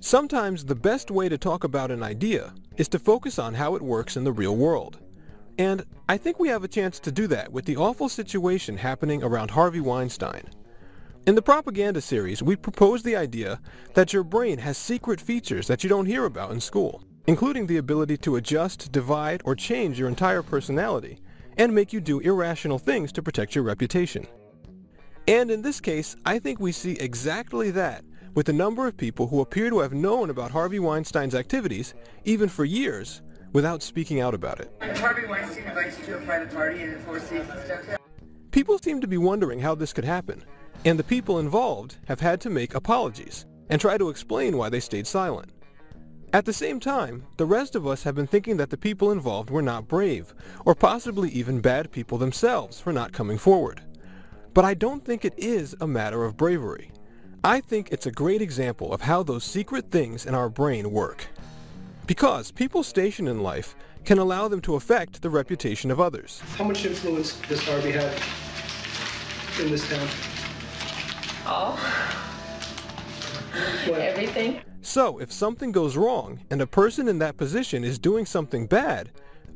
Sometimes the best way to talk about an idea is to focus on how it works in the real world. And I think we have a chance to do that with the awful situation happening around Harvey Weinstein. In the propaganda series, we propose the idea that your brain has secret features that you don't hear about in school, including the ability to adjust, divide, or change your entire personality, and make you do irrational things to protect your reputation. And in this case, I think we see exactly that with the number of people who appear to have known about Harvey Weinstein's activities, even for years, without speaking out about it. Harvey Weinstein invites you to a private party and enforces stuff. People seem to be wondering how this could happen, and the people involved have had to make apologies and try to explain why they stayed silent. At the same time, the rest of us have been thinking that the people involved were not brave, or possibly even bad people themselves for not coming forward. But I don't think it is a matter of bravery. I think it's a great example of how those secret things in our brain work. Because people's station in life can allow them to affect the reputation of others. How much influence does Harvey have in this town? All. What? Everything. So if something goes wrong and a person in that position is doing something bad,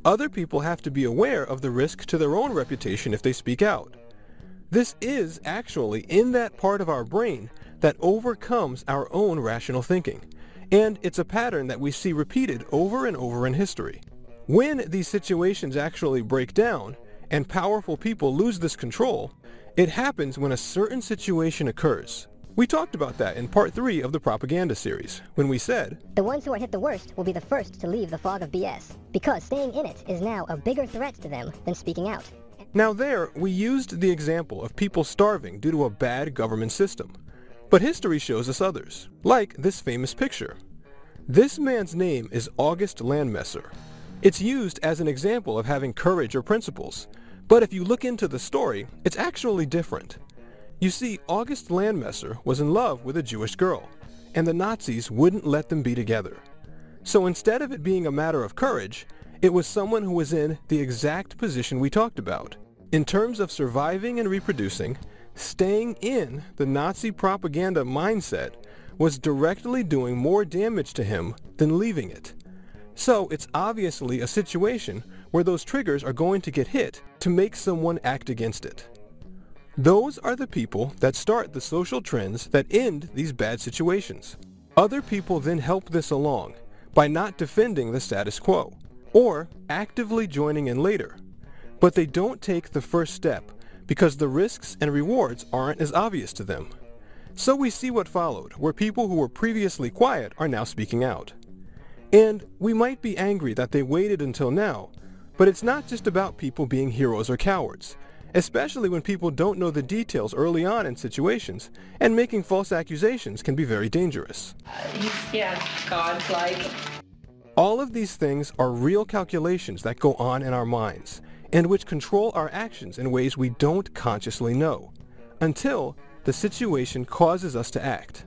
other people have to be aware of the risk to their own reputation if they speak out. This is actually in that part of our brain that overcomes our own rational thinking, and it's a pattern that we see repeated over and over in history. When these situations actually break down and powerful people lose this control, it happens when a certain situation occurs. We talked about that in part 3 of the propaganda series, when we said, the ones who are hit the worst will be the first to leave the fog of BS, because staying in it is now a bigger threat to them than speaking out. Now there, we used the example of people starving due to a bad government system. But history shows us others, like this famous picture. This man's name is August Landmesser. It's used as an example of having courage or principles, but if you look into the story, it's actually different. You see, August Landmesser was in love with a Jewish girl, and the Nazis wouldn't let them be together. So instead of it being a matter of courage, it was someone who was in the exact position we talked about. In terms of surviving and reproducing, staying in the Nazi propaganda mindset was directly doing more damage to him than leaving it. So it's obviously a situation where those triggers are going to get hit to make someone act against it. Those are the people that start the social trends that end these bad situations. Other people then help this along by not defending the status quo, or actively joining in later. But they don't take the first step because the risks and rewards aren't as obvious to them. So we see what followed, where people who were previously quiet are now speaking out. And we might be angry that they waited until now, but it's not just about people being heroes or cowards, especially when people don't know the details early on in situations, and making false accusations can be very dangerous. Yeah, godlike. All of these things are real calculations that go on in our minds, and which control our actions in ways we don't consciously know, until the situation causes us to act.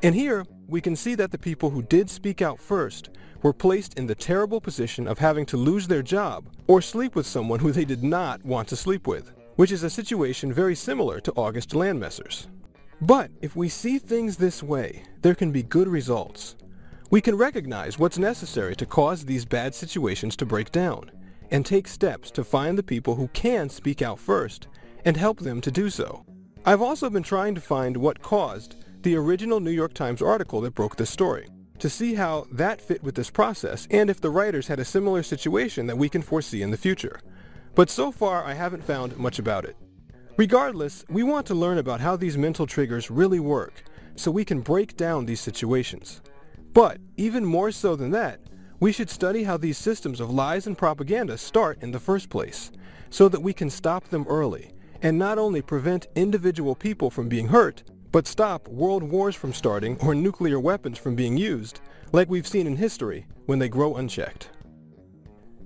And here, we can see that the people who did speak out first were placed in the terrible position of having to lose their job or sleep with someone who they did not want to sleep with, which is a situation very similar to August Landmesser's. But if we see things this way, there can be good results. We can recognize what's necessary to cause these bad situations to break down, and take steps to find the people who can speak out first and help them to do so. I've also been trying to find what caused the original New York Times article that broke this story, to see how that fit with this process and if the writers had a similar situation that we can foresee in the future. But so far I haven't found much about it. Regardless, we want to learn about how these mental triggers really work so we can break down these situations. But even more so than that, we should study how these systems of lies and propaganda start in the first place, so that we can stop them early, and not only prevent individual people from being hurt, but stop world wars from starting or nuclear weapons from being used, like we've seen in history when they grow unchecked.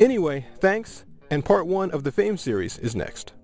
Anyway, thanks, and part 1 of the Fame series is next.